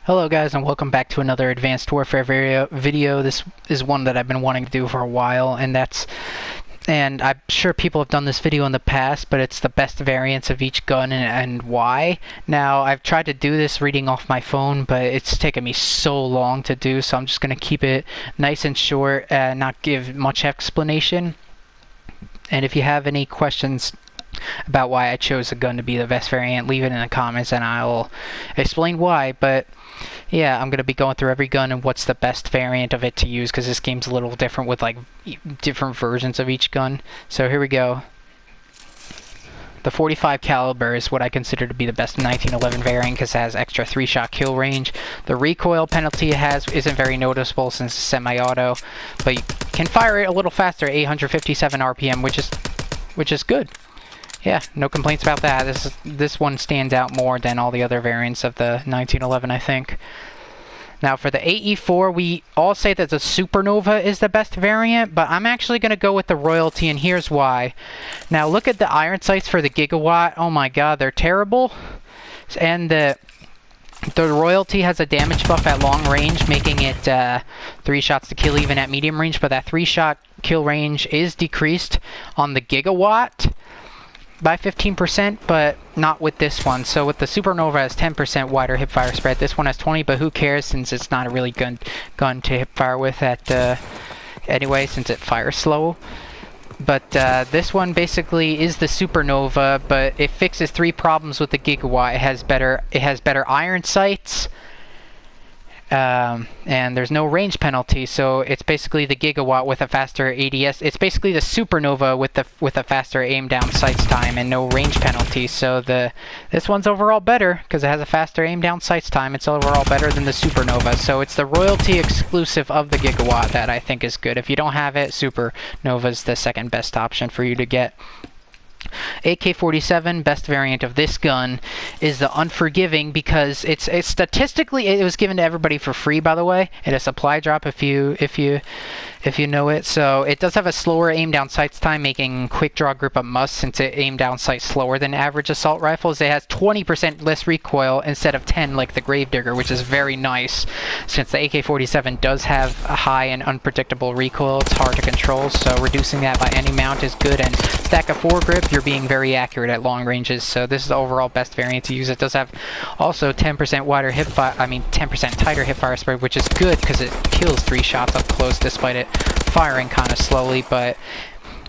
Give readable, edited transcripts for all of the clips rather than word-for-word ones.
Hello guys, and welcome back to another Advanced Warfare video. This is one that I've been wanting to do for a while, and I'm sure people have done this video in the past, but it's the best variants of each gun and why. Now, I've tried to do this reading off my phone, but it's taken me so long to do, so I'm just going to keep it nice and short and not give much explanation. And if you have any questions about why I chose a gun to be the best variant, leave it in the comments and I'll explain why. But yeah, I'm going to be going through every gun and what's the best variant of it to use, because this game's a little different with like different versions of each gun. So here we go. The 45 caliber is what I consider to be the best 1911 variant because it has extra 3-shot kill range. The recoil penalty it has isn't very noticeable since it's semi-auto, but you can fire it a little faster at 857 RPM, which is good. Yeah, no complaints about that. This one stands out more than all the other variants of the 1911, I think. Now for the AE4, we all say that the Supernova is the best variant, but I'm actually going to go with the Royalty, and here's why. Now look at the iron sights for the Gigawatt. Oh my god, they're terrible. And the Royalty has a damage buff at long range, making it 3 shots to kill even at medium range, but that 3-shot kill range is decreased on the Gigawatt by 15%, but not with this one. So with the Supernova has 10% wider hipfire spread. This one has 20, but who cares since it's not a really good gun to hipfire with anyway, since it fires slow. But this one basically is the Supernova, but it fixes 3 problems with the Gigawatt. It has better iron sights, and there's no range penalty, so it's basically the Gigawatt with a faster ADS. It's basically the Supernova with a faster aim down sights time and no range penalty. So this one's overall better because it has a faster aim down sights time. It's overall better than the Supernova. So it's the Royalty exclusive of the Gigawatt that I think is good. If you don't have it, Supernova's the second best option for you to get. AK-47, best variant of this gun, is the Unforgiving because it's statistically it was given to everybody for free, by the way, at a supply drop if you know it. So it does have a slower aim down sights time, making quick draw grip a must since it aim down sights slower than average assault rifles. It has 20% less recoil instead of 10 like the Gravedigger, which is very nice since the AK-47 does have a high and unpredictable recoil. It's hard to control, so reducing that by any amount is good. And stack of 4 grip, you're being very accurate at long ranges, so this is the overall best variant to use. It does have also 10% wider hipfire, 10% tighter hipfire spread, which is good because it kills 3 shots up close despite it firing kind of slowly. But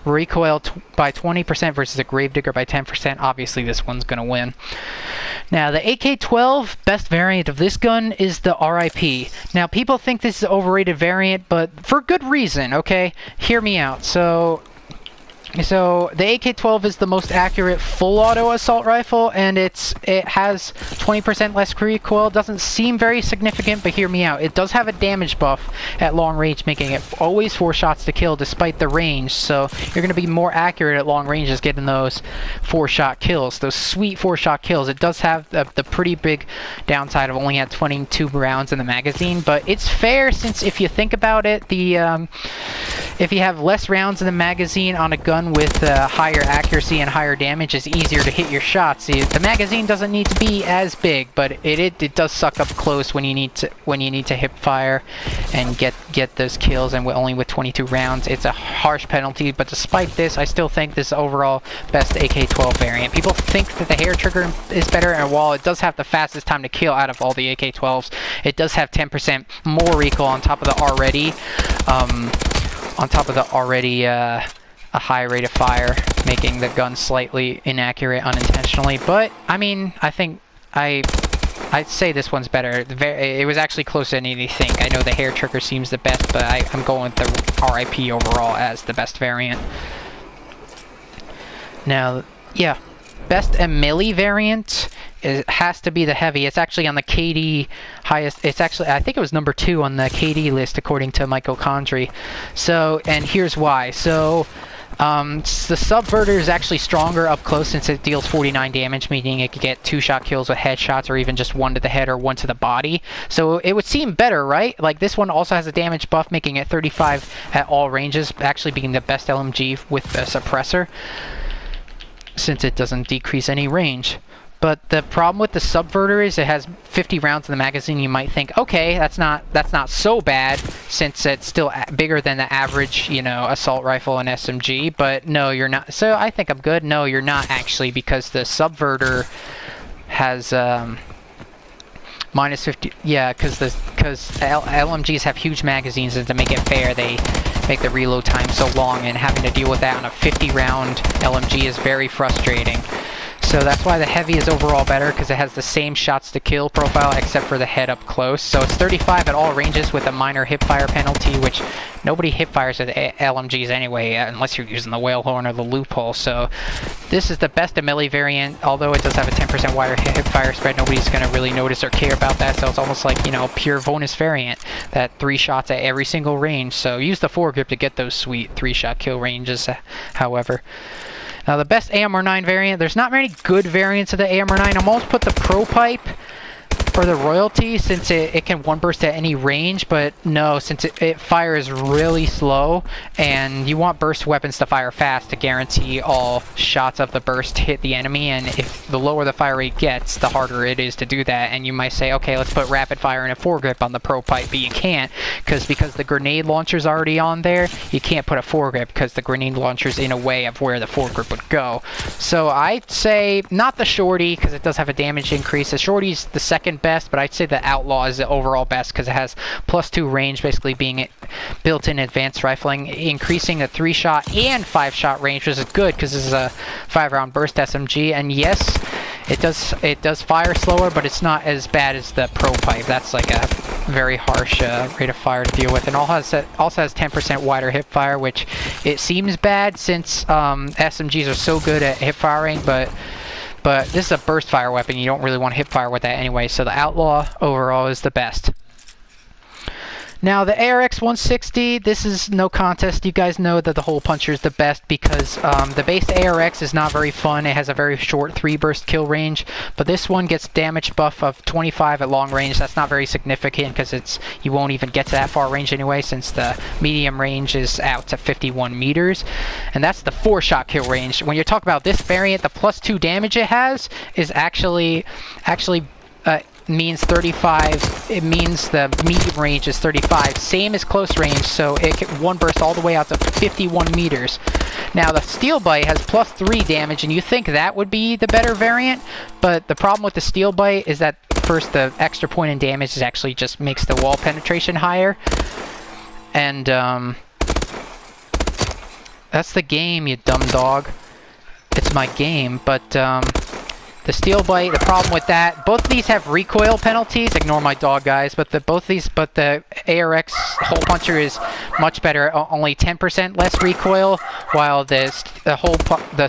recoil by 20% versus a Gravedigger by 10%, obviously this one's going to win. Now the AK-12, best variant of this gun, is the R.I.P. Now people think this is an overrated variant, but for good reason, okay? Hear me out. So the AK-12 is the most accurate full auto assault rifle, and it has 20% less recoil. Doesn't seem very significant, but hear me out. It does have a damage buff at long range, making it always 4 shots to kill despite the range. So you're going to be more accurate at long ranges getting those 4-shot kills, those sweet 4-shot kills. It does have the pretty big downside of only at 22 rounds in the magazine, but it's fair since if you think about it, if you have less rounds in the magazine on a gun with higher accuracy and higher damage, is easier to hit your shots. The magazine doesn't need to be as big, but it does suck up close when you need to hip fire and get those kills. And only with 22 rounds, it's a harsh penalty. But despite this, I still think this overall best AK-12 variant. People think that the hair trigger is better, and while it does have the fastest time to kill out of all the AK-12s, it does have 10% more recoil on top of the already a high rate of fire, making the gun slightly inaccurate unintentionally. But I mean, I think I'd say this one's better. It was actually closer than you think. I know the hair trigger seems the best, but I'm going with the R.I.P. overall as the best variant. Now, yeah, best Ameli variant has to be the Heavy. It's actually on the KD highest. It's actually, I think it was number 2 on the KD list according to Michael Condry. So, and here's why. So the Subverter is actually stronger up close since it deals 49 damage, meaning it could get 2-shot kills with headshots or even just 1 to the head or 1 to the body. So it would seem better, right? Like this one also has a damage buff, making it 35 at all ranges, actually being the best LMG with the suppressor since it doesn't decrease any range. But the problem with the Subverter is it has 50 rounds in the magazine. You might think, okay, that's not so bad since it's still bigger than the average, you know, assault rifle and SMG. But no, you're not. So I think I'm good. No, you're not actually, because the Subverter has minus 50. Yeah, because LMGs have huge magazines, and to make it fair, they make the reload time so long, and having to deal with that on a 50-round LMG is very frustrating. So that's why the Heavy is overall better, because it has the same shots to kill profile except for the head up close. So it's 35 at all ranges with a minor hipfire penalty, which nobody hipfires at LMGs anyway, unless you're using the whale horn or the loophole. So this is the best Ameli variant, although it does have a 10% wider hipfire spread. Nobody's going to really notice or care about that, so it's almost like, you know, pure bonus variant, that 3 shots at every single range. So use the foregrip to get those sweet 3-shot kill ranges, however. Now the best AMR9 variant, there's not many good variants of the AMR9. I'm almost put the Pro Pipe or the Royalty, since it can one burst at any range, but no, since it fires really slow, and you want burst weapons to fire fast to guarantee all shots of the burst hit the enemy, and if the lower the fire rate gets, the harder it is to do that. And you might say, okay, let's put rapid fire and a foregrip on the Pro Pipe, but you can't, because the grenade launcher's already on there, you can't put a foregrip because the grenade launcher's in a way of where the foregrip would go. So I'd say not the Shorty, because it does have a damage increase. The Shorty's the second best, but I'd say the Outlaw is the overall best, because it has +2 range, basically being built-in advanced rifling, increasing the 3-shot and 5-shot range, which is good because this is a 5-round burst SMG. And yes, it does fire slower, but it's not as bad as the Pro Pipe. That's like a very harsh rate of fire to deal with, and also has 10% wider hip fire, which it seems bad since SMGs are so good at hip firing, but this is a burst fire weapon. You don't really want to hip fire with that anyway, so the Outlaw overall is the best. Now the ARX 160, this is no contest. You guys know that the hole puncher is the best, because the base ARX is not very fun. It has a very short 3-burst kill range, but this one gets damage buff of 25 at long range. That's not very significant, because you won't even get to that far range anyway, since the medium range is out to 51 meters, and that's the 4-shot kill range. When you talk about this variant, the +2 damage it has is actually means 35. It means the medium range is 35, same as close range, so it can one burst all the way out to 51 meters. Now the Steel Bite has +3 damage, and you think that would be the better variant, but the problem with the Steel Bite is that first, the extra point in damage is actually just makes the wall penetration higher, and that's the game, you dumb dog. It's my game, but the Steel Bite, the problem with that, both of these have recoil penalties. Ignore my dog, guys. But the ARX hole puncher is much better, only 10% less recoil, while the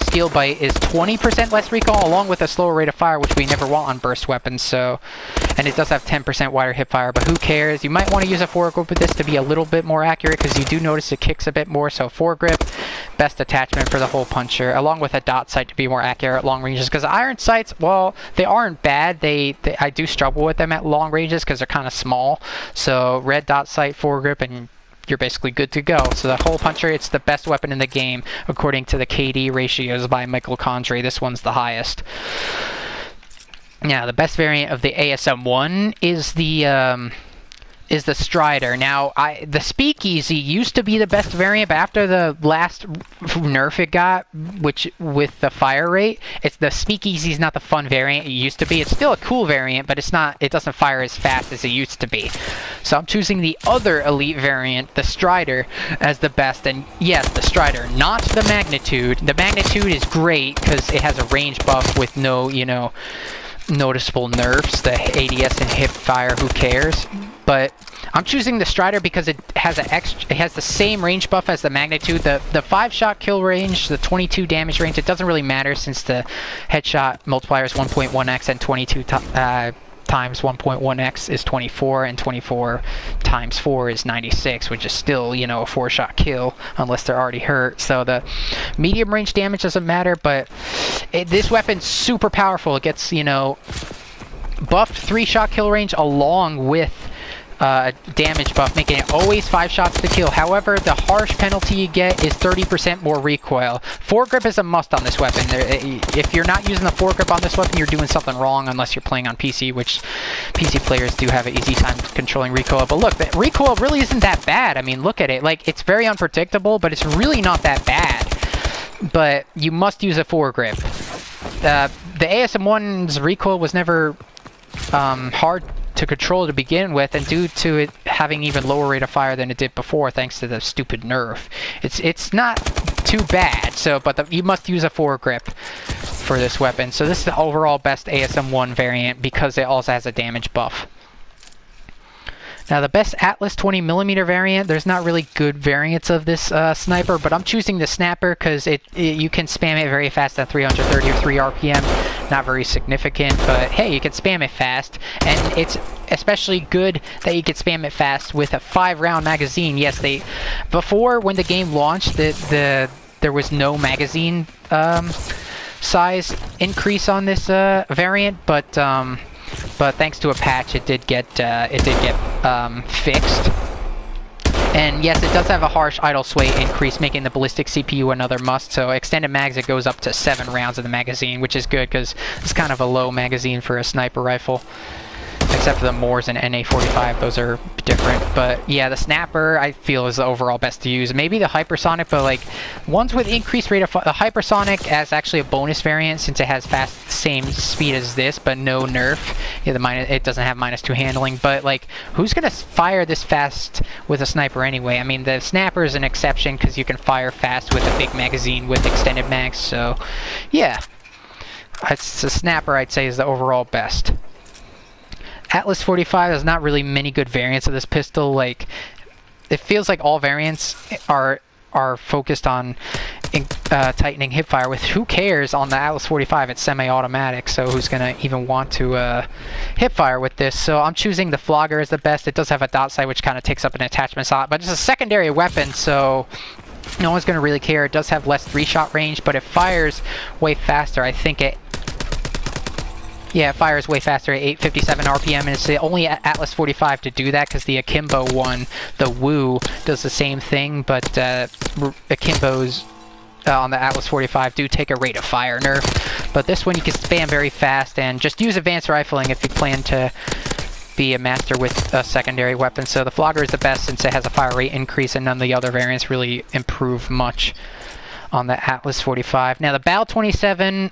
Steel Bite is 20% less recoil, along with a slower rate of fire, which we never want on burst weapons. So, and it does have 10% wider hip fire, but who cares? You might want to use a foregrip with this to be a little bit more accurate, because you do notice it kicks a bit more. So foregrip, best attachment for the hole puncher, along with a dot sight to be more accurate at long ranges. Because iron sights, well, they aren't bad. I do struggle with them at long ranges because they're kind of small. So red dot sight, foregrip, and you're basically good to go. So the hole puncher, it's the best weapon in the game according to the KD ratios by Michael Condrey. This one's the highest. Now the best variant of the ASM1 is the Strider. Now, the Speakeasy used to be the best variant, but after the last nerf it got, which with the fire rate, the Speakeasy is not the fun variant it used to be. It's still a cool variant, but it doesn't fire as fast as it used to be. So I'm choosing the other elite variant, the Strider, as the best. And yes, the Strider, not the Magnitude. The Magnitude is great because it has a range buff with no, noticeable nerfs. The ADS and hip fire, who cares? But I'm choosing the Strider because it has the same range buff as the Magnitude. The 5-shot kill range, the 22 damage range, it doesn't really matter since the headshot multiplier is 1.1x and 22 times 1.1x is 24, and 24 times 4 is 96, which is still, a 4-shot kill unless they're already hurt. So the medium range damage doesn't matter, but this weapon's super powerful. It gets, buffed 3-shot kill range along with damage buff, making it always 5 shots to kill. However, the harsh penalty you get is 30% more recoil. Foregrip is a must on this weapon. If you're not using the foregrip on this weapon, you're doing something wrong unless you're playing on PC, which PC players do have an easy time controlling recoil. But look, the recoil really isn't that bad. I mean, look at it. Like, it's very unpredictable, but it's really not that bad. But you must use a foregrip. The ASM1's recoil was never hard to control to begin with, and due to it having even lower rate of fire than it did before, thanks to the stupid nerf, it's not too bad. So, but you must use a foregrip for this weapon. So this is the overall best ASM1 variant because it also has a damage buff. Now the best Atlas 20mm variant, there's not really good variants of this sniper, but I'm choosing the snapper because you can spam it very fast at 330 or 3 RPM. Not very significant, but hey, you can spam it fast, and it's especially good that you can spam it fast with a 5-round magazine. Yes, before when the game launched, there was no magazine size increase on this variant, but thanks to a patch, it did get fixed. And yes, it does have a harsh idle sway increase, making the ballistic CPU another must. So extended mags, it goes up to 7 rounds in the magazine, which is good because it's kind of a low magazine for a sniper rifle. Except for the Moors and NA45, those are different. But yeah, the snapper I feel is the overall best to use. Maybe the hypersonic, but like ones with increased rate of the hypersonic as actually a bonus variant since it has same speed as this, but no nerf. Yeah, it doesn't have -2 handling. But like, who's gonna fire this fast with a sniper anyway? I mean, the snapper is an exception because you can fire fast with a big magazine with extended mags. So yeah, it's the snapper I'd say is the overall best. Atlas 45, there's not really many good variants of this pistol. Like, it feels like all variants are focused on tightening hipfire. With who cares on the Atlas 45? It's semi-automatic, so who's gonna even want to hipfire with this? So I'm choosing the Flogger as the best. It does have a dot sight, which kind of takes up an attachment slot, but it's a secondary weapon, so no one's gonna really care. It does have less 3-shot range, but it fires way faster. I think it fires way faster at 857 RPM, and it's the only Atlas 45 to do that because the Akimbo one, the Woo, does the same thing, but Akimbos on the Atlas 45 do take a rate of fire nerf. But this one you can spam very fast and just use advanced rifling if you plan to be a master with a secondary weapon. So the Flogger is the best since it has a fire rate increase, and none of the other variants really improve much on the Atlas 45. Now the BAL 27,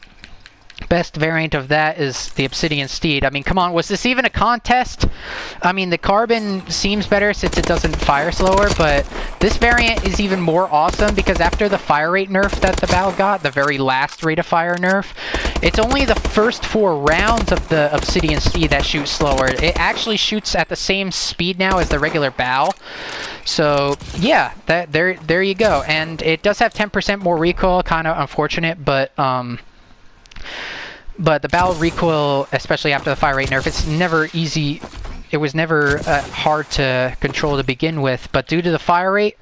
best variant of that is the Obsidian Steed. I mean, come on, was this even a contest? I mean, the carbon seems better since it doesn't fire slower, but this variant is even more awesome because after the fire rate nerf that the BAL got, the very last rate of fire nerf, it's only the first 4 rounds of the Obsidian Steed that shoots slower. It actually shoots at the same speed now as the regular BAL. So yeah, there you go. And it does have 10% more recoil, kind of unfortunate, but the BAL recoil, especially after the fire rate nerf, it's never easy. It was never hard to control to begin with, but due to the fire rate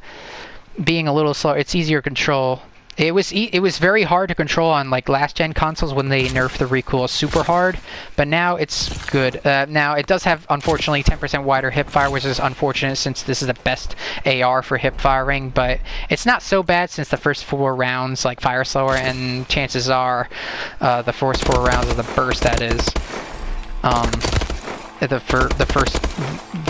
being a little slower, it's easier to control. It was very hard to control on like last gen consoles when they nerfed the recoil super hard, but now it's good. Now it does have unfortunately 10% wider hip fire, which is unfortunate since this is the best AR for hip firing, but it's not so bad since the first 4 rounds like fire slower, and chances are the first 4 rounds of the burst, that is,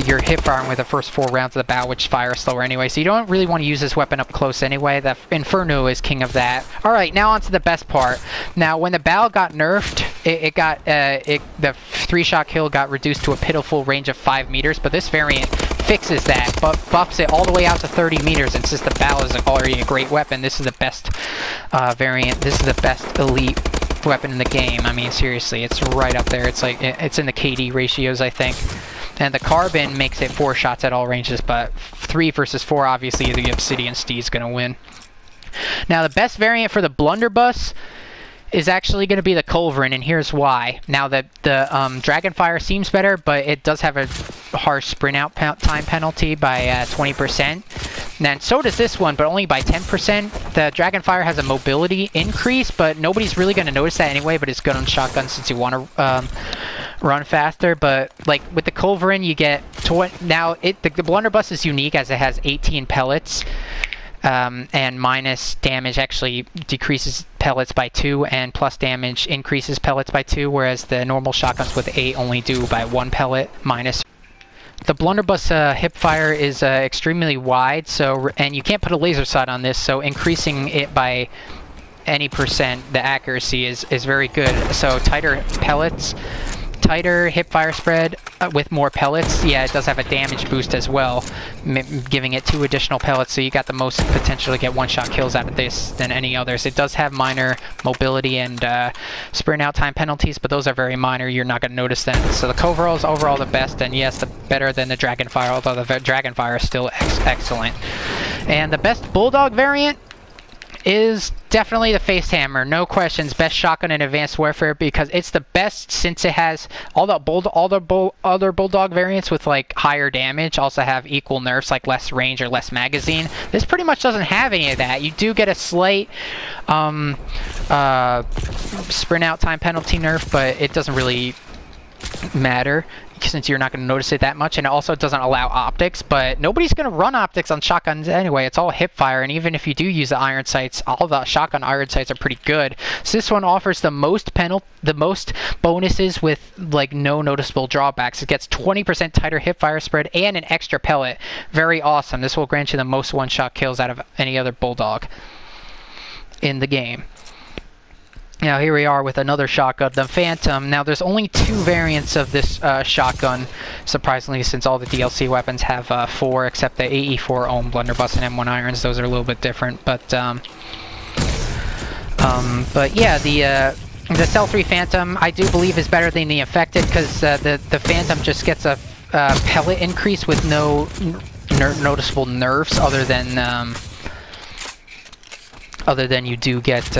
you're hip firing with the first 4 rounds of the BAL, which fire slower anyway, so you don't really want to use this weapon up close anyway. The Inferno is king of that. Alright, now on to the best part. Now, when the BAL got nerfed, the 3-shot kill got reduced to a pitiful range of 5 meters, but this variant fixes that, but buffs it all the way out to 30 meters, and since the BAL is already a great weapon, this is the best variant. This is the best elite weapon in the game. I mean, seriously, it's right up there. It's like, it's in the KD ratios, I think. And the carbon makes it 4 shots at all ranges, but 3 versus 4, obviously the Obsidian Steed is going to win. Now, the best variant for the Blunderbuss is actually going to be the Culverin, and here's why. Now, the Dragonfire seems better, but it does have a harsh sprint out time penalty by 20%. And then so does this one, but only by 10%. The Dragonfire has a mobility increase, but nobody's really going to notice that anyway, but it's good on shotgun since you want to run faster, but like with the Culverin you get now the Blunderbuss is unique as it has 18 pellets, and minus damage actually decreases pellets by 2 and plus damage increases pellets by 2, whereas the normal shotguns with 8 only do by 1 pellet minus. The Blunderbuss hipfire is extremely wide, so and you can't put a laser sight on this, so increasing it by any percent, the accuracy is very good. So tighter pellets, tighter hipfire spread with more pellets. Yeah, it does have a damage boost as well, giving it 2 additional pellets, so you got the most potential to get one-shot kills out of this than any others. It does have minor mobility and sprint out time penalties, but those are very minor. You're not going to notice them. So the Culverin is overall the best, and yes, the better than the Dragonfire, although the Dragonfire is still excellent. And the best Bulldog variant is definitely the Face Hammer, no questions. Best shotgun in Advanced Warfare because it's the best since it has all the other Bulldog variants with like higher damage also have equal nerfs, like less range or less magazine. This pretty much doesn't have any of that. You do get a slight sprint out time penalty nerf, but it doesn't really matter since you're not going to notice it that much, and it also doesn't allow optics, but nobody's going to run optics on shotguns anyway. It's all hipfire, and even if you do use the iron sights, all the shotgun iron sights are pretty good. So this one offers the most bonuses with like no noticeable drawbacks. It gets 20% tighter hipfire spread and an extra pellet. Very awesome. This will grant you the most one-shot kills out of any other Bulldog in the game. Now here we are with another shotgun, the Phantom. Now there's only 2 variants of this shotgun, surprisingly, since all the DLC weapons have 4, except the AE4 Ohm Blunderbuss and M1 Irons. Those are a little bit different, but yeah, the CEL-3 Phantom I do believe is better than the Infected because the Phantom just gets a pellet increase with no noticeable nerfs other than you do get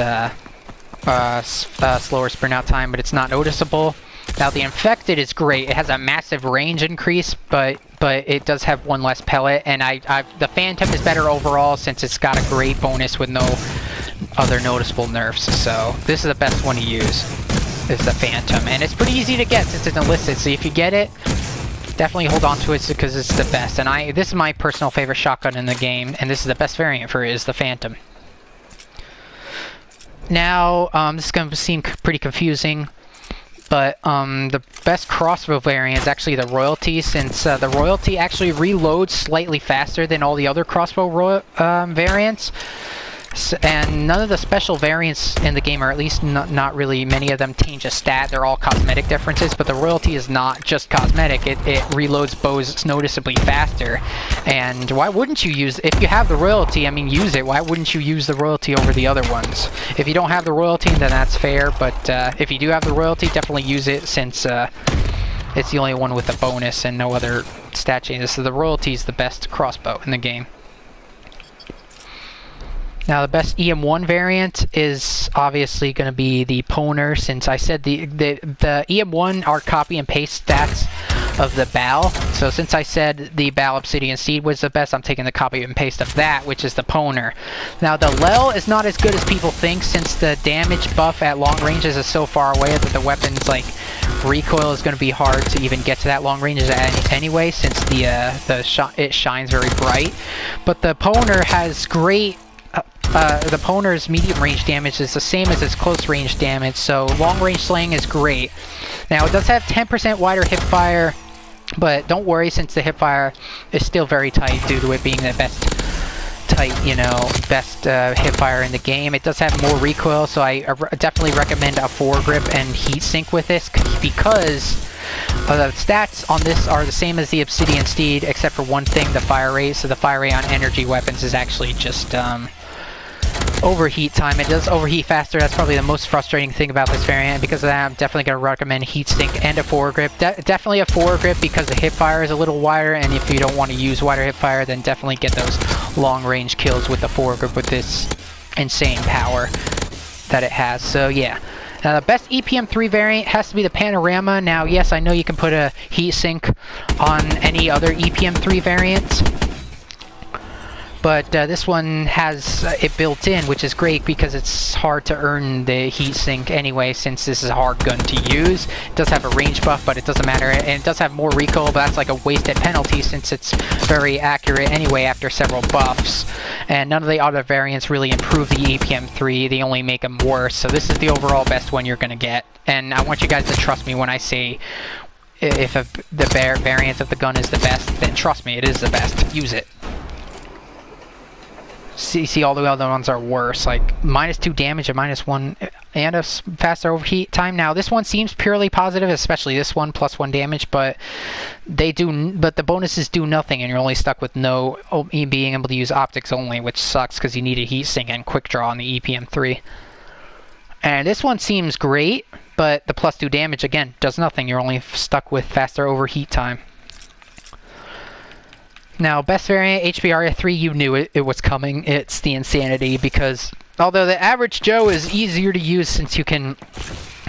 slower sprint out time, but it's not noticeable. Now the Infected is great. It has a massive range increase, but it does have 1 less pellet, and the Phantom is better overall since it's got a great bonus with no other noticeable nerfs. So this is the best one to use, is the Phantom, and it's pretty easy to get since it's enlisted. So if you get it, definitely hold on to it because it's the best. And this is my personal favorite shotgun in the game, and this is the best variant for it, is the Phantom. Now, this is going to seem pretty confusing, but the best crossbow variant is actually the Royalty, since the Royalty actually reloads slightly faster than all the other crossbow variants. And none of the special variants in the game, or at least not really many of them, change a stat. They're all cosmetic differences, but the Royalty is not just cosmetic. It reloads bows noticeably faster. And why wouldn't you use, if you have the Royalty, I mean, use it. Why wouldn't you use the Royalty over the other ones? If you don't have the Royalty, then that's fair, but if you do have the Royalty, definitely use it since it's the only one with a bonus and no other stat changes. So the Royalty is the best crossbow in the game. Now the best EM1 variant is obviously going to be the Pwner, since I said the EM1 are copy and paste stats of the BAL. So since I said the BAL Obsidian Steed was the best, I'm taking the copy and paste of that, which is the Pwner. Now the LEL is not as good as people think, since the damage buff at long ranges is so far away that the weapon's like recoil is going to be hard to even get to that long range anyway, since it shines very bright. But the Pwner has great. The Pwner's medium range damage is the same as its close range damage, so long range slaying is great. Now it does have 10% wider hipfire, but don't worry since the hipfire is still very tight due to it being the best hipfire in the game. It does have more recoil, so I definitely recommend a foregrip and heatsink with this because the stats on this are the same as the Obsidian Steed, except for one thing, the fire rate. So the fire rate on energy weapons is actually just overheat time. It does overheat faster. That's probably the most frustrating thing about this variant. Because of that, I'm definitely going to recommend heatsink and a foregrip. Definitely a foregrip because the hipfire is a little wider, and if you don't want to use wider hipfire, then definitely get those long range kills with the foregrip with this insane power that it has. So yeah. Now the best EPM3 variant has to be the Panorama. Now yes, I know you can put a heatsink on any other EPM3 variant, but this one has it built in, which is great because it's hard to earn the heatsink anyway, since this is a hard gun to use. It does have a range buff, but it doesn't matter, and it does have more recoil, but that's like a wasted penalty since it's very accurate anyway after several buffs. And none of the other variants really improve the EPM3, they only make them worse, so this is the overall best one you're going to get. And I want you guys to trust me when I say if the variant of the gun is the best, then trust me, it is the best. Use it. See, all the other ones are worse, like -2 damage and -1 and a faster overheat time. Now this one seems purely positive, especially this one, +1 damage, but the bonuses do nothing, and you're only stuck with being able to use optics only, which sucks because you need a heatsink and quick draw on the EPM3. And this one seems great, but the +2 damage again does nothing. You're only stuck with faster overheat time. Now, best variant, HBRa3, you knew it was coming. It's the Insanity, because although the average Joe is easier to use since you can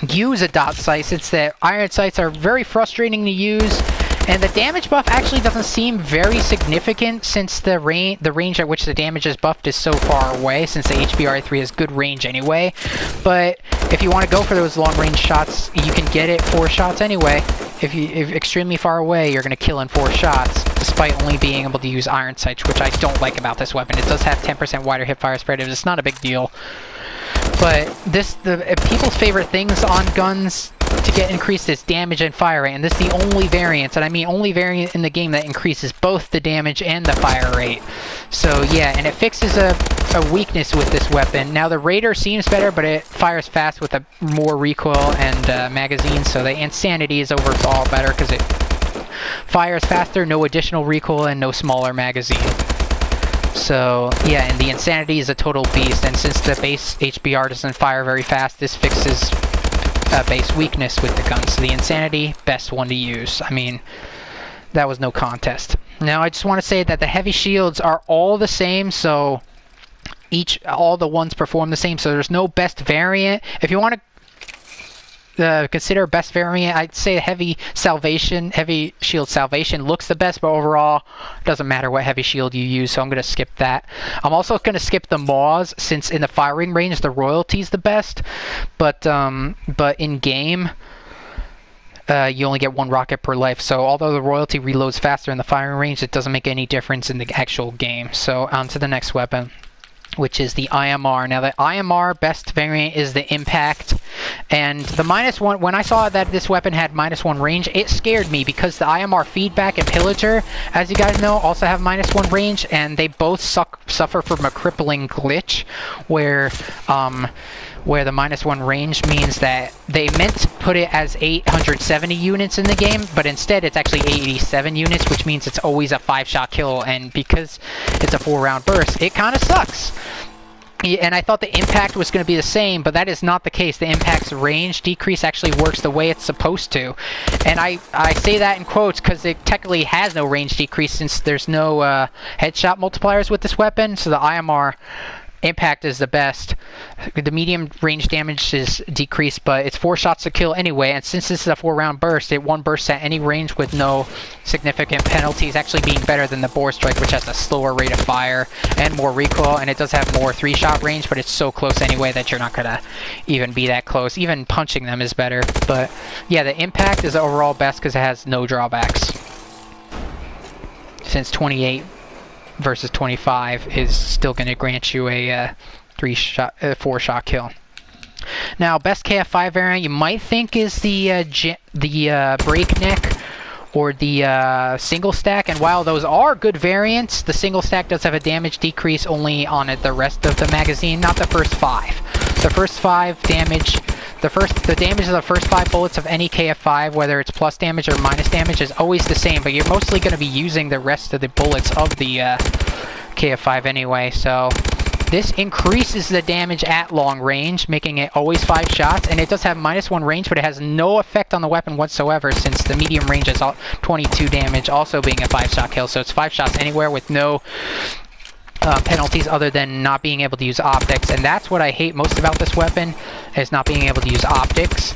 use a dot sight, since the iron sights are very frustrating to use, and the damage buff actually doesn't seem very significant since the range at which the damage is buffed is so far away, since the HBRa3 has good range anyway. But if you want to go for those long range shots, you can get it 4 shots anyway. If extremely far away, you're going to kill in 4 shots, despite only being able to use iron sights, which I don't like about this weapon. It does have 10% wider hipfire spread, it's not a big deal. But people's favorite things on guns to get increased is damage and fire rate, and this is the only variant, and I mean only variant in the game that increases both the damage and the fire rate. So yeah, and it fixes a weakness with this weapon. Now the Raider seems better, but it fires fast with a more recoil and magazine, so the Insanity is overall better because it fires faster, no additional recoil, and no smaller magazine. So yeah, and the Insanity is a total beast, and since the base HBR doesn't fire very fast, this fixes base weakness with the gun. So the Insanity, best one to use. I mean, that was no contest. Now I just want to say that the heavy shields are all the same, so all the ones perform the same, so there's no best variant. If you want to consider best variant, I'd say heavy shield salvation looks the best, but overall it doesn't matter what heavy shield you use, so I'm going to skip that. I'm also going to skip the Maws, since in the firing range the royalty's the best, but in game you only get 1 rocket per life, so although the royalty reloads faster in the firing range, it doesn't make any difference in the actual game. So on to the next weapon, which is the IMR. Now the IMR best variant is the Impact, and the -1, when I saw that this weapon had -1 range, it scared me because the IMR Feedback and Pillager, as you guys know, also have -1 range, and they both suffer from a crippling glitch where the -1 range means that they meant to put it as 870 units in the game, but instead it's actually 87 units, which means it's always a 5-shot kill, and because it's a 4-round burst, it kind of sucks. And I thought the Impact was going to be the same, but that is not the case. The Impact's range decrease actually works the way it's supposed to. And I say that in quotes because it technically has no range decrease since there's no headshot multipliers with this weapon, so the IMR Impact is the best. The medium range damage is decreased, but it's 4 shots to kill anyway, and since this is a 4-round burst, it 1 bursts at any range with no significant penalties, actually being better than the Bore Strike, which has a slower rate of fire and more recoil, and it does have more 3-shot range, but it's so close anyway that you're not gonna even be that close. Even punching them is better. But yeah, the Impact is the overall best because it has no drawbacks. Since 28 versus 25 is still going to grant you a 4-shot kill. Now, best KF5 variant you might think is the Breakneck or the single stack, and while those are good variants, the single stack does have a damage decrease only on the rest of the magazine, not the first 5. The first 5 damage, the damage of the first 5 bullets of any KF5, whether it's plus damage or minus damage, is always the same, but you're mostly going to be using the rest of the bullets of the KF5 anyway, so this increases the damage at long range, making it always 5 shots, and it does have -1 range, but it has no effect on the weapon whatsoever since the medium range is 22 damage, also being a 5-shot kill, so it's 5 shots anywhere with no penalties other than not being able to use optics, and that's what I hate most about this weapon, is not being able to use optics,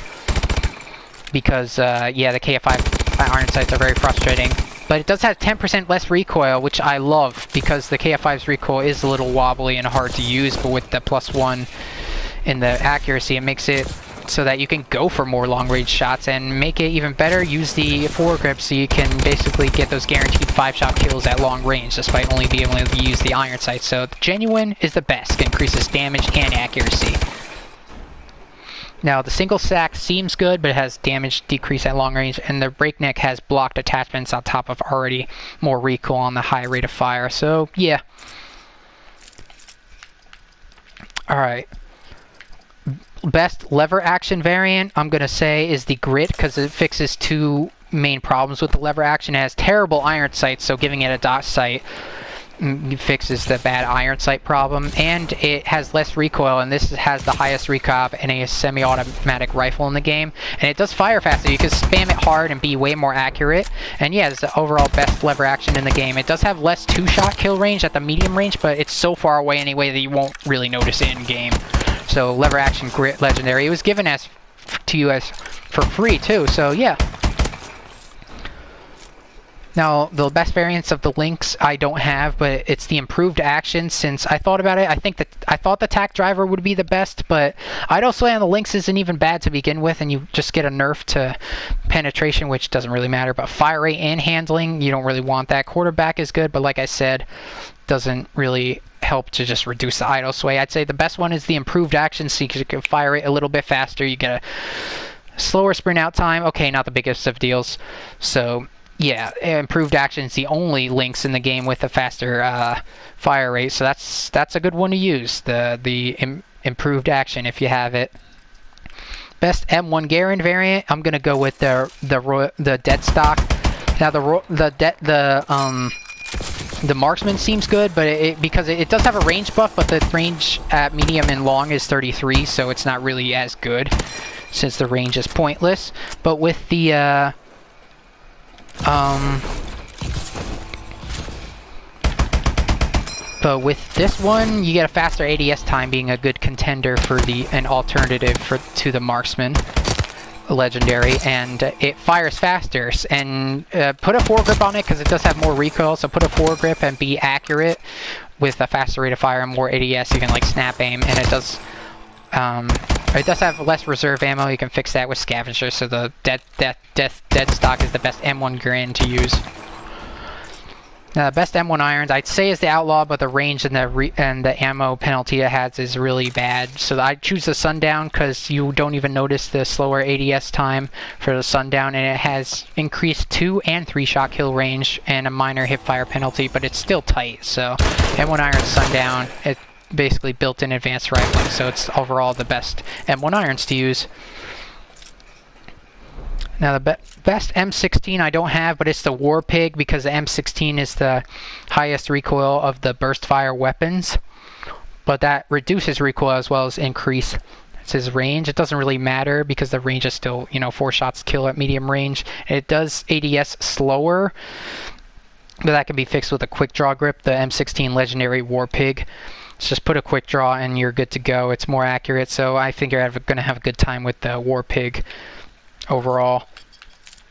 because yeah, the KF5 iron sights are very frustrating. but it does have 10% less recoil, which I love because the KF5's recoil is a little wobbly and hard to use, but with the +1 in the accuracy, it makes it so that you can go for more long-range shots, and make it even better, use the foregrip so you can basically get those guaranteed 5-shot kills at long range, despite only being able to use the iron sight. So the Genuine is the best, increases damage and accuracy. Now the single stack seems good, but it has damage decrease at long range, and the breakneck has blocked attachments on top of already more recoil on the high rate of fire. So yeah. Alright. Best lever action variant, I'm going to say, is the Grit, because it fixes two main problems with the lever action. It has terrible iron sight, so giving it a dot sight fixes the bad iron sight problem, and it has less recoil, and this has the highest recoil in a semi-automatic rifle in the game, and it does fire faster. You can spam it hard and be way more accurate, and yeah, it's the overall best lever action in the game. It does have less 2-shot kill range at the medium range, but it's so far away anyway that you won't really notice it in game. So lever action Grit legendary. It was given as to you as for free too, so yeah. Now, the best variants of the Lynx I don't have, but it's the improved action. Since I thought about it, I thought the Tac driver would be the best, but I'd also say on the Lynx isn't even bad to begin with, and you just get a nerf to penetration, which doesn't really matter, but fire rate and handling, you don't really want that. Quarterback is good, but like I said, doesn't really help to just reduce the idle sway. I'd say the best one is the improved action, so you can fire it a little bit faster, you get a slower sprint out time. Okay, not the biggest of deals, so yeah, improved action is the only Lynx in the game with a faster fire rate, so that's a good one to use, the improved action if you have it. Best M1 Garand variant, I'm gonna go with the Deathstock. Now the Marksman seems good, but because it does have a range buff, but the range at medium and long is 33, so it's not really as good since the range is pointless. But with the but with this one, you get a faster ADS time, being a good contender for an alternative to the Marksman legendary, and it fires faster. And put a foregrip on it because it does have more recoil. So put a foregrip and be accurate with a faster rate of fire and more ADS. You can like snap aim, and it does have less reserve ammo. You can fix that with Scavenger, so the Deathstock is the best M1 Garand to use. Best M1 irons, I'd say, is the Outlaw, but the range and the ammo penalty it has is really bad. So I choose the Sundown because you don't even notice the slower ADS time for the Sundown, and it has increased 2- and 3-shot kill range and a minor hipfire penalty, but it's still tight. So M1 Irons Sundown, it basically built-in advanced rifling, so it's overall the best M1 irons to use. Now the best M16 I don't have, but it's the War Pig, because the M16 is the highest recoil of the burst fire weapons, but that reduces recoil as well as increases range. It doesn't really matter because the range is still, 4 shots kill at medium range. It does ADS slower, but that can be fixed with a quick draw grip, the M16 legendary War Pig. So just put a quick draw and you're good to go. It's more accurate, so I think you're going to have a good time with the War Pig overall.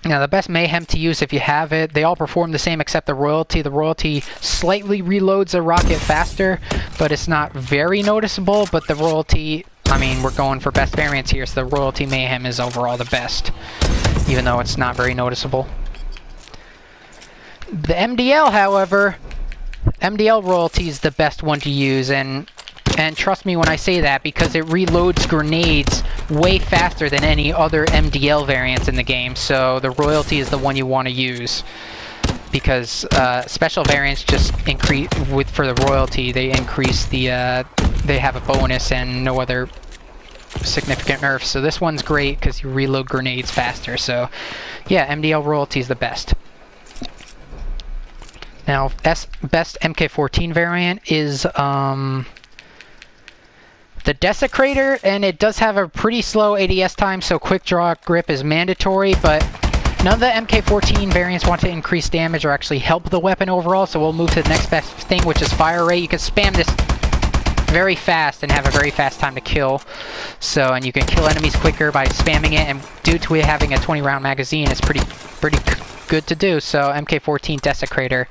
Now the best Mayhem to use if you have it, they all perform the same except the Royalty. The Royalty slightly reloads a rocket faster, but it's not very noticeable. But the Royalty, I mean, we're going for best variants here, so the Royalty Mayhem is overall the best, even though it's not very noticeable. The MDL, however, MDL Royalty is the best one to use, and trust me when I say that, because it reloads grenades way faster than any other MDL variants in the game. So the Royalty is the one you want to use, because special variants just increase for the Royalty. They increase they have a bonus and no other significant nerfs. So this one's great because you reload grenades faster. So yeah, MDL Royalty is the best. Now best MK14 variant is the Desecrator, and it does have a pretty slow ADS time, so quick draw grip is mandatory, but none of the MK14 variants want to increase damage or actually help the weapon overall, so we'll move to the next best thing, which is fire rate. You can spam this very fast and have a very fast time to kill, and you can kill enemies quicker by spamming it, and due to it having a 20-round magazine, it's pretty good to do. So MK14 Desecrator.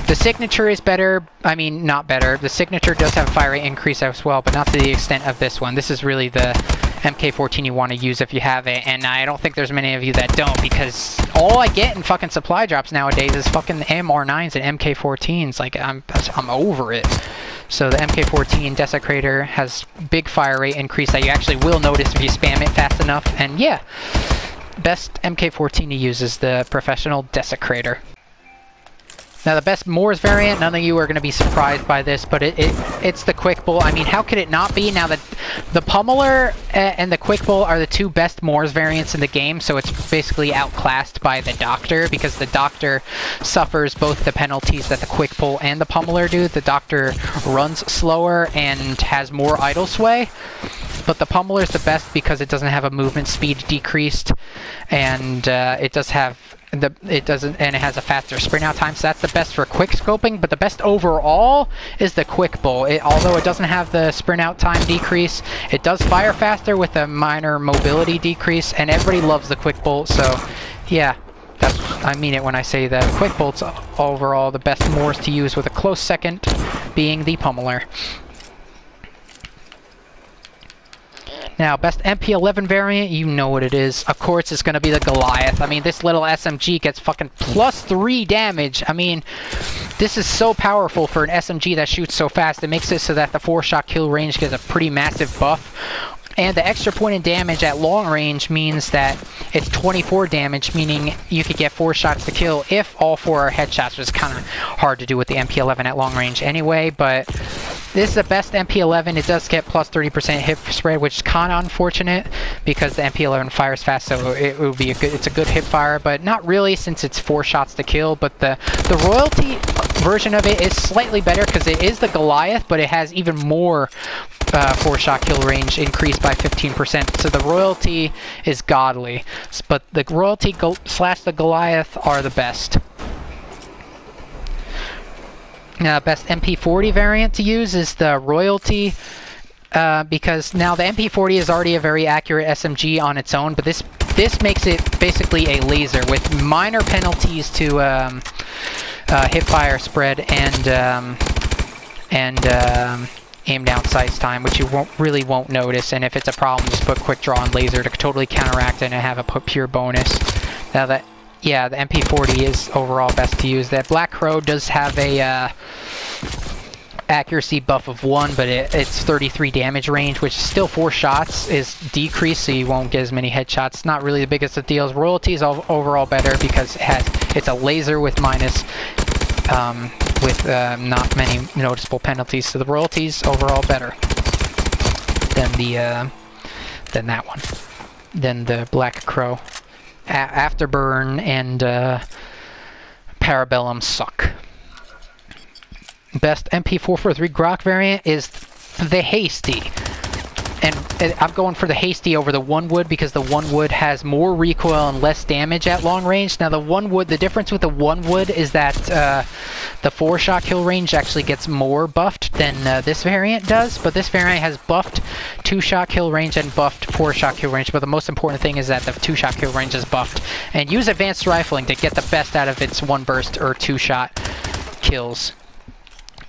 The signature is better. I mean, not better. The signature does have a fire rate increase as well, but not to the extent of this one. This is really the MK14 you want to use if you have it, and I don't think there's many of you that don't, because all I get in fucking supply drops nowadays is fucking AMR9s and MK14s. Like, I'm over it. So the MK14 Desecrator has big fire rate increase that you actually will notice if you spam it fast enough, and yeah, best MK14 to use is the Professional Desecrator. Now the best Moors variant, none of you are going to be surprised by this, but it's the Quick Bull. I mean, how could it not be? Now the Pummeler and the Quick Bull are the two best Moors variants in the game, so it's basically outclassed by the Doctor, because the Doctor suffers both the penalties that the Quick Bull and the Pummeler do. The Doctor runs slower and has more idle sway, but the Pummeler is the best because it doesn't have a movement speed decreased, and it does have it has a faster sprint out time, so that's the best for quick scoping. But the best overall is the Quick Bull. Although it doesn't have the sprint out time decrease, it does fire faster with a minor mobility decrease, and everybody loves the Quick Bull. So yeah, I mean it when I say that Quick Bull's overall the best Moors to use, with a close second being the Pummeler. Now, best MP11 variant, you know what it is. Of course, it's going to be the Goliath. I mean, this little SMG gets fucking +3 damage. I mean, this is so powerful for an SMG that shoots so fast. It makes it so that the 4-shot kill range gets a pretty massive buff. And the extra point in damage at long range means that it's 24 damage, meaning you could get 4 shots to kill if all 4 are headshots, which is kind of hard to do with the MP11 at long range anyway, but this is the best MP11. It does get +30% hit spread, which is kind of unfortunate because the MP11 fires fast, so it would be it's a good hip fire, but not really since it's 4 shots to kill. But the royalty version of it is slightly better because it is the Goliath, but it has even more 4-shot kill range increased by 15%. So the royalty is godly, but the royalty slash the Goliath are the best. Now, best MP40 variant to use is the royalty, because now the MP40 is already a very accurate SMG on its own, but this makes it basically a laser with minor penalties to hip fire spread and aim down size time, which you really won't notice, and if it's a problem, just put quick draw and laser to totally counteract it and have a pure bonus. Now that, yeah, the MP40 is overall best to use. That Black Crow does have a accuracy buff of 1, but it's 33 damage range, which is still 4 shots is decreased, so you won't get as many headshots. Not really the biggest of deals. Royalty is overall better because it's a laser with minus not many noticeable penalties, so the royalties overall better than the Black Crow. Afterburn and Parabellum suck. Best MP443 Grok variant is the Hasty. And I'm going for the Hasty over the One Wood because the One Wood has more recoil and less damage at long range. Now the One Wood, the difference with the One Wood is that the 4-shot kill range actually gets more buffed than this variant does, but this variant has buffed 2-shot kill range and buffed 4-shot kill range, but the most important thing is that the 2-shot kill range is buffed. And use advanced rifling to get the best out of its 1-burst or 2-shot kills.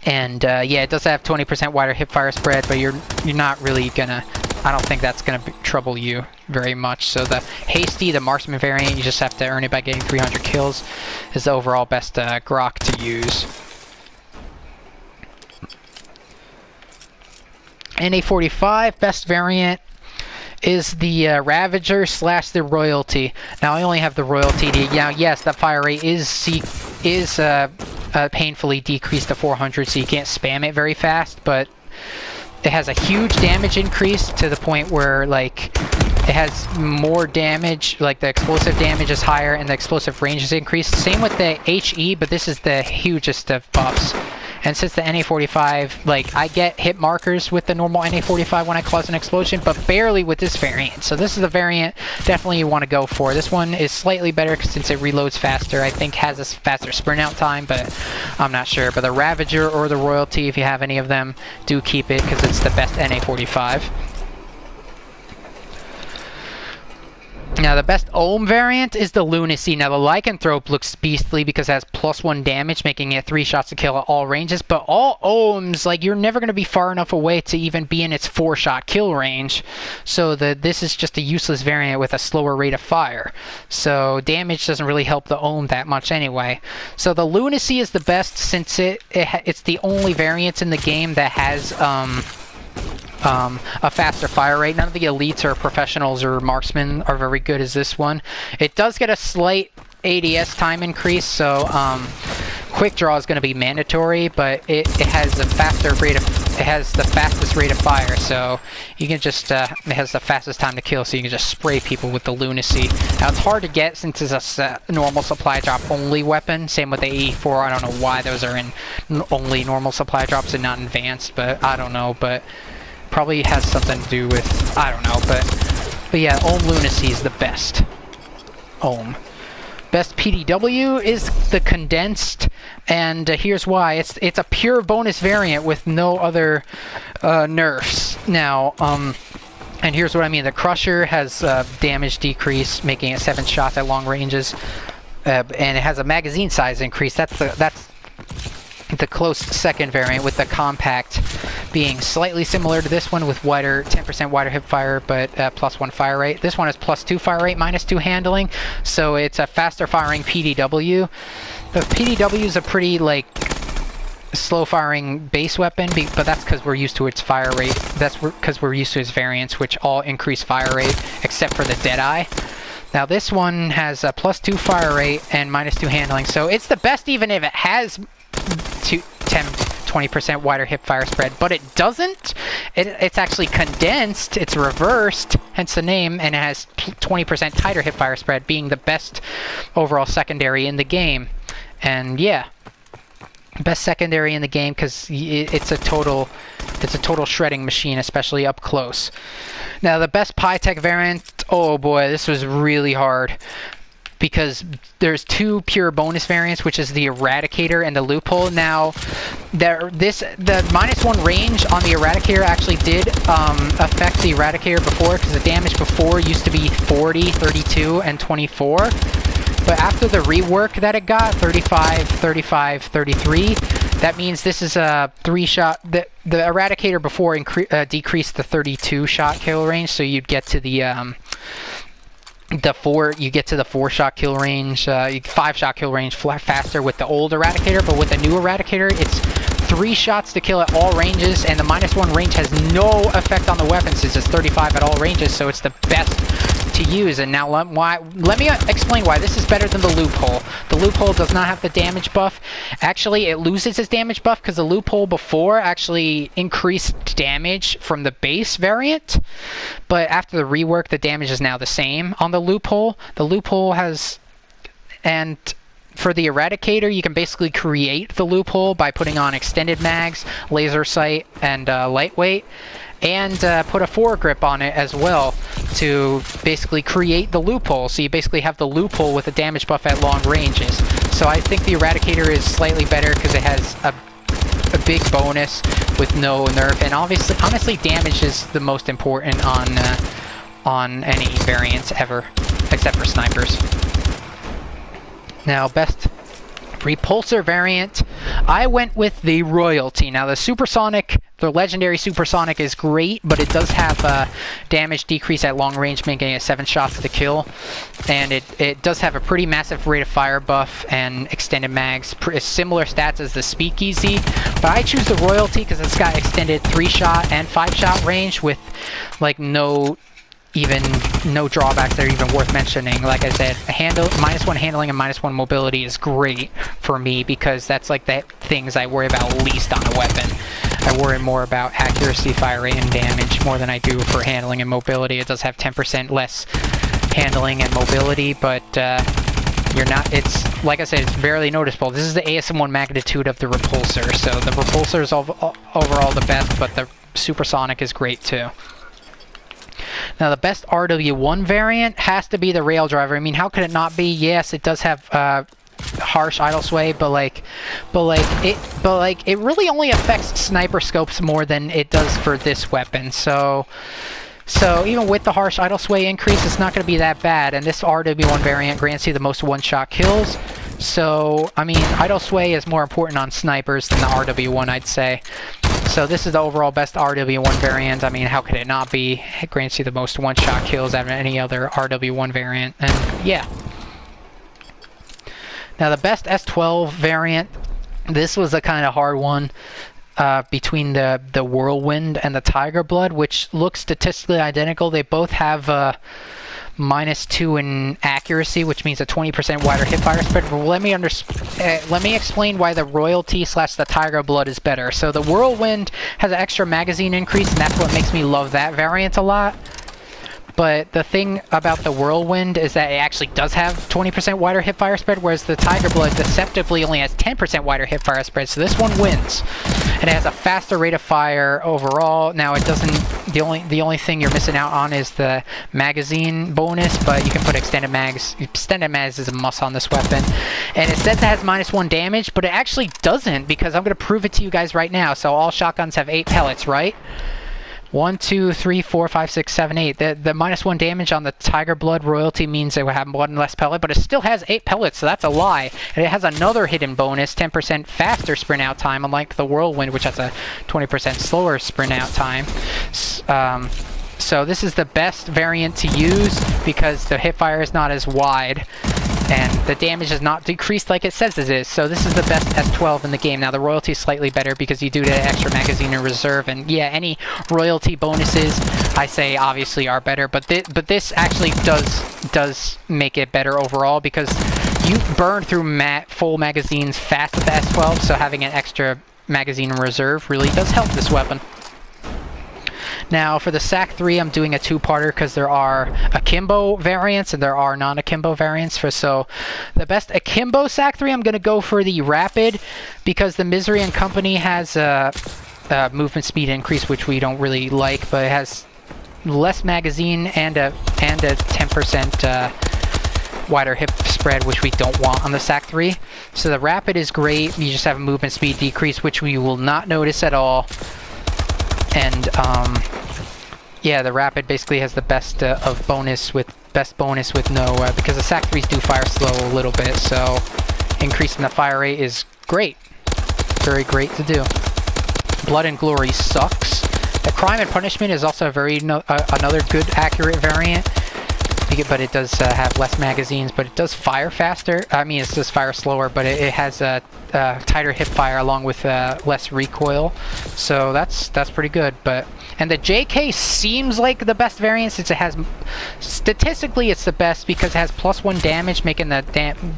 And yeah, it does have 20% wider hipfire spread, but you're not really gonna, I don't think that's gonna trouble you very much. So the Hasty, the Marksman variant, you just have to earn it by getting 300 kills, is the overall best Grok to use. NA45, best variant is the Ravager slash the Royalty. Now I only have the Royalty. Now yes, that fire rate is painfully decreased to 400, so you can't spam it very fast, but it has a huge damage increase to the point where, like, it has more damage, like the explosive damage is higher and the explosive range is increased. Same with the HE, but this is the hugest of buffs. And since the NA45, like, I get hit markers with the normal NA45 when I cause an explosion, but barely with this variant. So this is a variant definitely you want to go for. This one is slightly better since it reloads faster. I think has a faster sprint out time, but I'm not sure. But the Ravager or the Royalty, if you have any of them, do keep it because it's the best NA45. Now, the best Ohm variant is the Lunacy. Now, the Lycanthrope looks beastly because it has +1 damage, making it 3 shots to kill at all ranges. But all Ohms, like, you're never going to be far enough away to even be in its 4-shot kill range. So this is just a useless variant with a slower rate of fire. So damage doesn't really help the Ohm that much anyway. So the Lunacy is the best since it's the only variant in the game that has a faster fire rate. None of the elites or professionals or marksmen are very good as this one. It does get a slight ADS time increase, so quick draw is going to be mandatory, but it has a faster rate of, it has the fastest rate of fire, so you can just it has the fastest time to kill, so you can just spray people with the Lunacy. Now it's hard to get since it's a normal supply drop only weapon. Same with the AE4. I don't know why those are in only normal supply drops and not advanced, but I don't know, but probably has something to do with, I don't know, but yeah, Ohm Lunacy is the best. Ohm. Best PDW is the Condensed, and here's why. It's a pure bonus variant with no other nerfs. Now, and here's what I mean. The Crusher has damage decrease, making it 7 shots at long ranges, and it has a magazine size increase. That's the close second variant, with the Compact being slightly similar to this one with 10% wider hip fire, but +1 fire rate. This one has +2 fire rate, -2 handling, so it's a faster firing PDW. The PDW is a pretty, like, slow firing base weapon, but that's because we're used to its fire rate. That's because we're used to its variants, which all increase fire rate, except for the Deadeye. Now this one has a +2 fire rate and -2 handling, so it's the best even if it has 10-20% wider hip fire spread, but it doesn't. It's actually condensed, it's reversed, hence the name, and it has 20% tighter hip fire spread, being the best overall secondary in the game. And yeah, best secondary in the game because it's a total shredding machine, especially up close. Now the best Pytaek variant, oh boy, this was really hard, because there's 2 pure bonus variants, which is the Eradicator and the Loophole. Now, the -1 range on the Eradicator actually did affect the Eradicator before, because the damage before used to be 40, 32, and 24. But after the rework that it got, 35, 35, 33, that means this is a 3-shot. The Eradicator before decreased the 32-shot kill range, so you'd get to the 4-shot kill range, 5-shot kill range faster with the old Eradicator, but with the new Eradicator, it's 3 shots to kill at all ranges, and the -1 range has no effect on the weapon since it's 35 at all ranges, so it's the best to use. And now let me explain why this is better than the Loophole. The Loophole does not have the damage buff. Actually, it loses its damage buff because the Loophole before actually increased damage from the base variant, but after the rework, the damage is now the same on the Loophole. The Loophole has, and for the Eradicator, you can basically create the Loophole by putting on extended mags, laser sight, and lightweight, and put a foregrip on it as well to basically create the Loophole. So you basically have the Loophole with a damage buff at long ranges. So I think the Eradicator is slightly better because it has a big bonus with no nerf, and honestly, damage is the most important on any variants ever, except for snipers. Now, best repulsor variant, I went with the Royalty. Now, the Supersonic, the legendary Supersonic is great, but it does have a damage decrease at long range, making it 7 shots to kill. And it does have a pretty massive rate of fire buff and extended mags, similar stats as the Speakeasy. But I choose the Royalty because it's got extended 3-shot and 5-shot range with, like, no drawbacks that are even worth mentioning. Like I said, -1 handling and -1 mobility is great for me because that's like the things I worry about least on a weapon. I worry more about accuracy, fire rate, and damage more than I do for handling and mobility. It does have 10% less handling and mobility, but it's, like I said, it's barely noticeable. This is the ASM1 magnitude of the repulsor, so the repulsor is overall the best, but the Supersonic is great too. Now, the best RW1 variant has to be the Rail Driver. I mean, how could it not be? Yes, it does have harsh idle sway, but it really only affects sniper scopes more than it does for this weapon. So So even with the harsh idle sway increase, it's not going to be that bad. And this RW1 variant grants you the most one-shot kills. So, I mean, idle sway is more important on snipers than the RW1, I'd say. So this is the overall best RW1 variant. I mean, how could it not be? It grants you the most one-shot kills out of any other RW1 variant. And yeah. Now the best S12 variant, this was a kind of hard one between the Whirlwind and the Tiger Blood, which look statistically identical. They both have -2 in accuracy, which means a 20% wider hipfire spread. But let me explain why the Royalty / the Tiger Blood is better. So the Whirlwind has an extra magazine increase, and that's what makes me love that variant a lot. But the thing about the Whirlwind is that it actually does have 20% wider hipfire spread, whereas the Tiger Blood deceptively only has 10% wider hipfire spread, so this one wins. And it has a faster rate of fire overall. Now it doesn't, the only thing you're missing out on is the magazine bonus, but you can put extended mags. Extended mags is a must on this weapon. And it says it has -1 damage, but it actually doesn't, because I'm going to prove it to you guys right now. So all shotguns have 8 pellets, right? 1, 2, 3, 4, 5, 6, 7, 8. The -1 damage on the Tiger Blood Royalty means it will have 1 less pellet, but it still has 8 pellets, so that's a lie. And it has another hidden bonus, 10% faster sprint out time, unlike the Whirlwind, which has a 20% slower sprint out time. So this is the best variant to use because the hipfire is not as wide. And the damage is not decreased like it says it is. So this is the best S12 in the game. Now the Royalty is slightly better because you do get an extra magazine in reserve. And yeah, any Royalty bonuses, I say obviously are better. But this actually does make it better overall because you burn through full magazines fast with the S12. So having an extra magazine in reserve really does help this weapon. Now, for the SAC-3, I'm doing a two-parter because there are akimbo variants and there are non-akimbo variants. So, the best akimbo SAC-3, I'm going to go for the Rapid because the Misery and Company has a movement speed increase, which we don't really like, but it has less magazine and a 10% wider hip spread, which we don't want on the SAC-3. So the Rapid is great. You just have a movement speed decrease, which we will not notice at all. And yeah, the Rapid basically has the best of bonus with no because the SAC-3s do fire slow a little bit, so increasing the fire rate is great, very great to do. Blood and Glory sucks. The Crime and Punishment is also another good accurate variant, but it does have less magazines, but it does fire faster. I mean, it does fire slower, but it has a tighter hip fire along with less recoil, so that's pretty good. And the JK seems like the best variant since it has, statistically it's the best because it has +1 damage, making the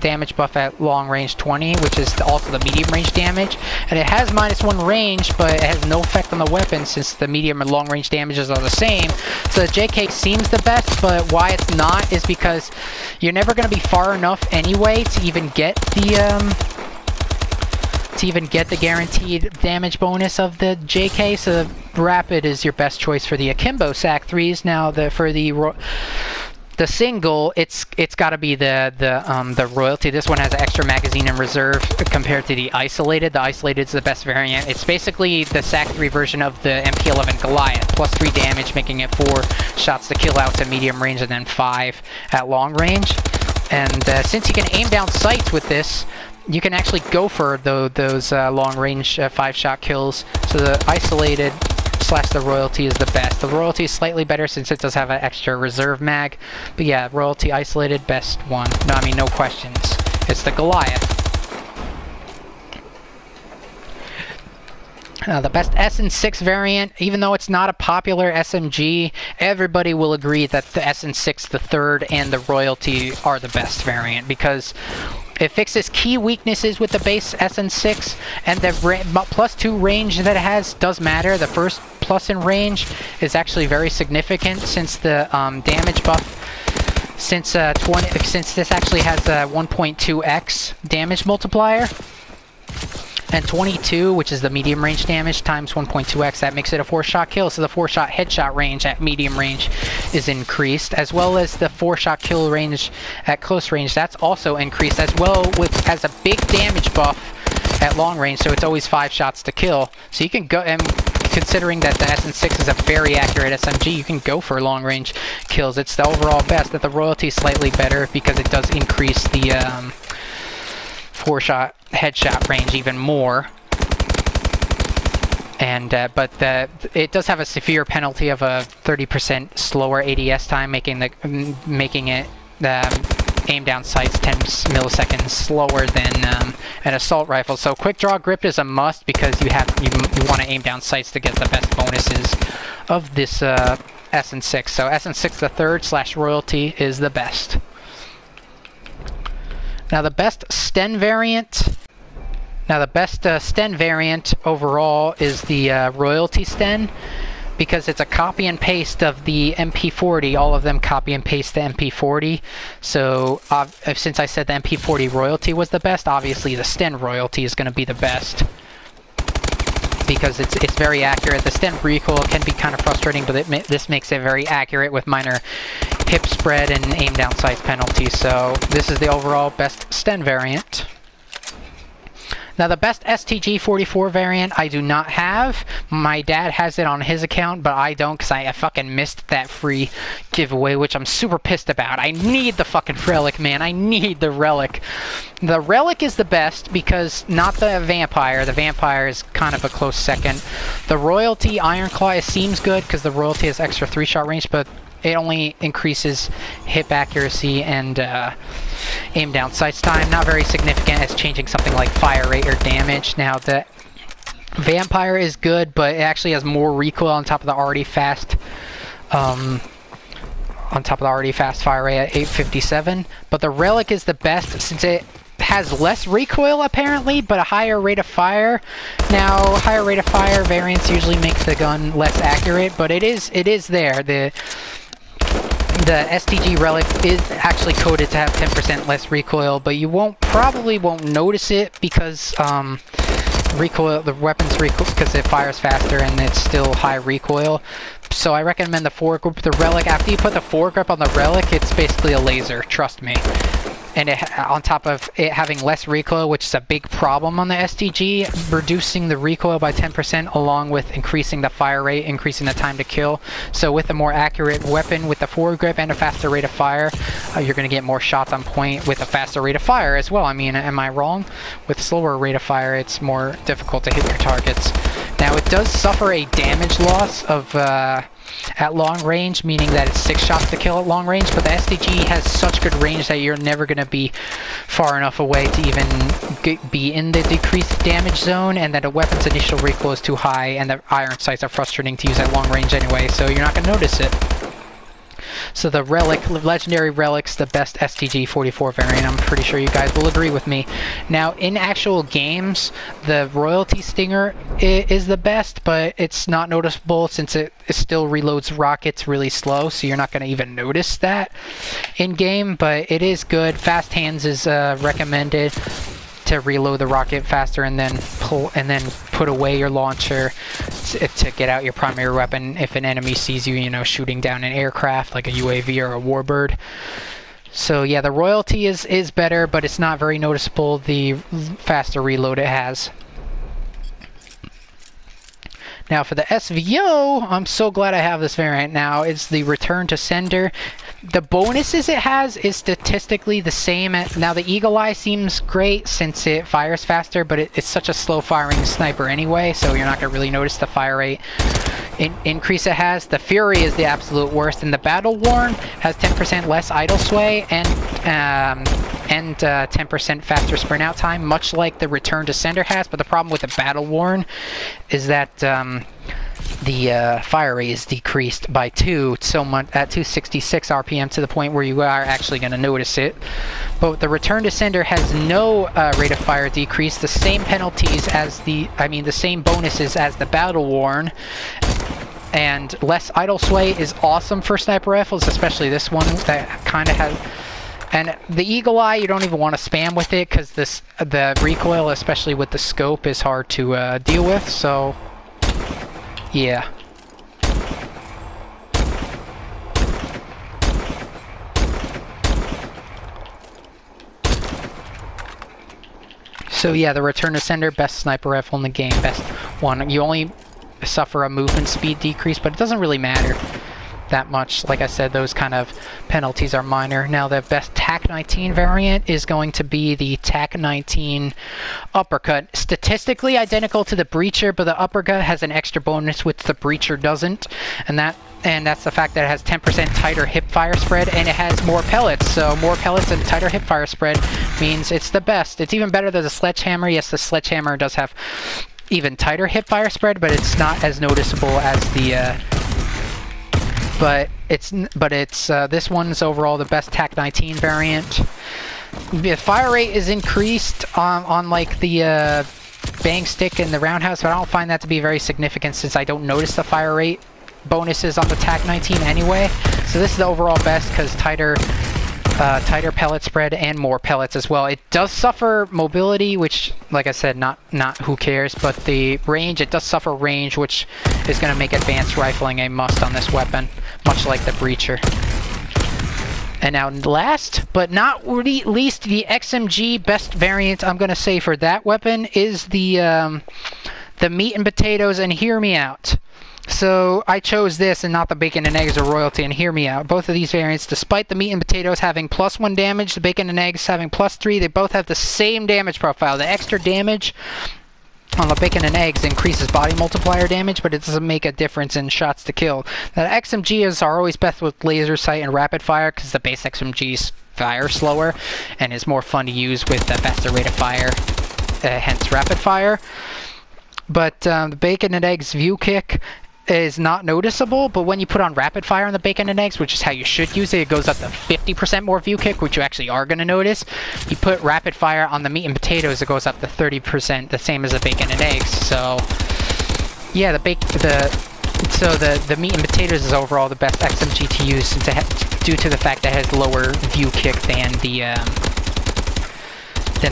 damage buff at long range 20, which is also the medium range damage. And it has -1 range, but it has no effect on the weapon since the medium and long range damages are the same. So the JK seems the best, but why it's not is because you're never going to be far enough anyway to even get the guaranteed damage bonus of the JK, so the Rapid is your best choice for the akimbo SAC-3s. Now for the single, it's got to be the Royalty. This one has an extra magazine in reserve compared to the Isolated. The Isolated is the best variant. It's basically the SAC-3 version of the MP11 Goliath, +3 damage, making it 4 shots to kill out to medium range and then 5 at long range. And since you can aim down sights with this, you can actually go for those long-range 5-shot kills. So the Isolated / the Royalty is the best. The Royalty is slightly better since it does have an extra reserve mag. But yeah, Royalty Isolated, best one. No, I mean, no questions. It's the Goliath. The best SN6 variant, even though it's not a popular SMG, everybody will agree that the SN6, the third, and the Royalty are the best variant because it fixes key weaknesses with the base SN6, and the +2 range that it has does matter. The first plus in range is actually very significant since the damage buff, since this actually has a 1.2x damage multiplier. And 22, which is the medium range damage, times 1.2x, that makes it a 4-shot kill. So the 4-shot headshot range at medium range is increased, as well as the 4-shot kill range at close range. That's also increased, as well as a big damage buff at long range, so it's always 5 shots to kill. So you can go, and considering that the SN6 is a very accurate SMG, you can go for long-range kills. It's the overall best. That the royalty is slightly better because it does increase the 4-shot headshot range even more. And but it does have a severe penalty of a 30% slower ADS time, making it aim down sights 10 milliseconds slower than an assault rifle. So quick draw grip is a must because you want to aim down sights to get the best bonuses of this SN6. So SN6 the third / royalty is the best. Now the best Sten variant. Now the best Sten variant overall is the royalty Sten, because it's a copy and paste of the MP40. All of them copy and paste the MP40. So since I said the MP40 royalty was the best, obviously the Sten royalty is going to be the best, because it's very accurate. The Sten recoil can be kind of frustrating, but this makes it very accurate with minor hip spread and aim down sights penalties. So this is the overall best Sten variant. Now the best STG44 variant I do not have. My dad has it on his account, but I don't, because I fucking missed that free giveaway, which I'm super pissed about. I need the fucking Relic, man. I need the Relic. The Relic is the best because not the Vampire. The Vampire is kind of a close second. The Royalty Ironclaw seems good because the Royalty has extra 3-shot range, but it only increases hip accuracy and aim down sights time. Not very significant as changing something like fire rate or damage. Now the Vampire is good, but it actually has more recoil on top of the already fast fire rate at 857. But the Relic is the best since it has less recoil apparently, but a higher rate of fire. Now, higher rate of fire variants usually make the gun less accurate, but it is there. The STG Relic is actually coded to have 10% less recoil, but you probably won't notice it because the weapon's recoil, because it fires faster and it's still high recoil. So I recommend the foregrip. The Relic, after you put the foregrip on the Relic, it's basically a laser, trust me. And on top of it having less recoil, which is a big problem on the STG, reducing the recoil by 10% along with increasing the fire rate, increasing the time to kill. So with a more accurate weapon, with the foregrip and a faster rate of fire, you're going to get more shots on point with a faster rate of fire as well. I mean, am I wrong? With slower rate of fire, it's more difficult to hit your targets. Now, it does suffer a damage loss of at long range, meaning that it's 6 shots to kill at long range, but the STG has such good range that you're never going to be far enough away to even be in the decreased damage zone, and that a weapon's initial recoil is too high, and the iron sights are frustrating to use at long range anyway, so you're not going to notice it. So the Relic, Legendary Relic's the best STG44 variant. I'm pretty sure you guys will agree with me. Now, in actual games, the Royalty Stinger is the best, but it's not noticeable since it still reloads rockets really slow, so you're not going to even notice that in-game, but it is good. Fast Hands is recommended to reload the rocket faster and then put away your launcher to get out your primary weapon if an enemy sees you, shooting down an aircraft like a UAV or a warbird. So yeah, the Royalty is better, but it's not very noticeable the faster reload it has. Now for the SVO, I'm so glad I have this variant now. It's the Return to Sender. The bonuses it has is statistically the same. Now the Eagle Eye seems great since it fires faster, but it's such a slow firing sniper anyway, so you're not going to really notice the fire rate increase it has. The Fury is the absolute worst, and the Battle Worn has 10% less idle sway and 10% faster sprint out time, much like the Return to Sender has. But the problem with the Battle Worn is that the fire rate is decreased by 2 so much at 266 RPM to the point where you are actually going to notice it. But the Return to Sender has no rate of fire decrease, the same penalties as the same bonuses as the Battle Worn, and less idle sway is awesome for sniper rifles, especially this one that kind of has. And the Eagle Eye, you don't even want to spam with it because the recoil, especially with the scope, is hard to deal with. So yeah. So yeah, the Return to Sender, best sniper rifle in the game, best one. suffer a movement speed decrease, but it doesn't really matter that much. Like I said, those kind of penalties are minor. Now the best Tac-19 variant is going to be the Tac-19 Upper Cut. Statistically identical to the Breacher, but the Upper Cut has an extra bonus which the Breacher doesn't, and that's the fact that it has 10% tighter hip fire spread, and it has more pellets. So more pellets and tighter hip fire spread means it's the best. It's even better than the Sledgehammer. Yes, the Sledgehammer does have even tighter hip fire spread, but it's not as noticeable as the this one's overall the best Tac-19 variant. The fire rate is increased on like the bang stick and the roundhouse, but I don't find that to be very significant since I don't notice the fire rate bonuses on the Tac-19 anyway. So this is the overall best because tighter pellet spread and more pellets as well. It does suffer mobility, which, like I said, not who cares, but the range, it does suffer range, which is going to make advanced rifling a must on this weapon, much like the Breacher. And now last, but not least, the XMG best variant I'm going to say for that weapon is the Meat and Potatoes, and hear me out. So I chose this and not the Bacon and Eggs or Royalty, and hear me out. Both of these variants, despite the Meat and Potatoes having +1 damage, the Bacon and Eggs having +3, they both have the same damage profile. The extra damage on the Bacon and Eggs increases body multiplier damage, but it doesn't make a difference in shots to kill. The XMGs are always best with laser sight and rapid fire because the base XMGs fire slower and is more fun to use with a faster rate of fire, hence rapid fire. But the Bacon and Eggs view kick is not noticeable, but when you put on rapid fire on the Bacon and Eggs, which is how you should use it, it goes up to 50% more view kick, which you actually are going to notice. You put rapid fire on the Meat and Potatoes, it goes up to 30%, the same as the Bacon and Eggs. So yeah, the Meat and Potatoes is overall the best XMG to use since due to the fact that it has lower view kick than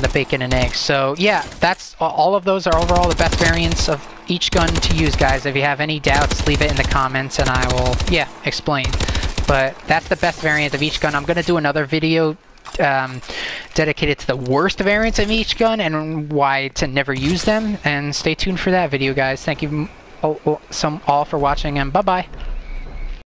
the Bacon and Eggs. So yeah, that's all of those are overall the best variants of each gun to use, guys. If you have any doubts, leave it in the comments and I will, yeah, explain. But that's the best variant of each gun. I'm going to do another video dedicated to the worst variants of each gun and why to never use them. And stay tuned for that video, guys. Thank you all for watching, and bye-bye.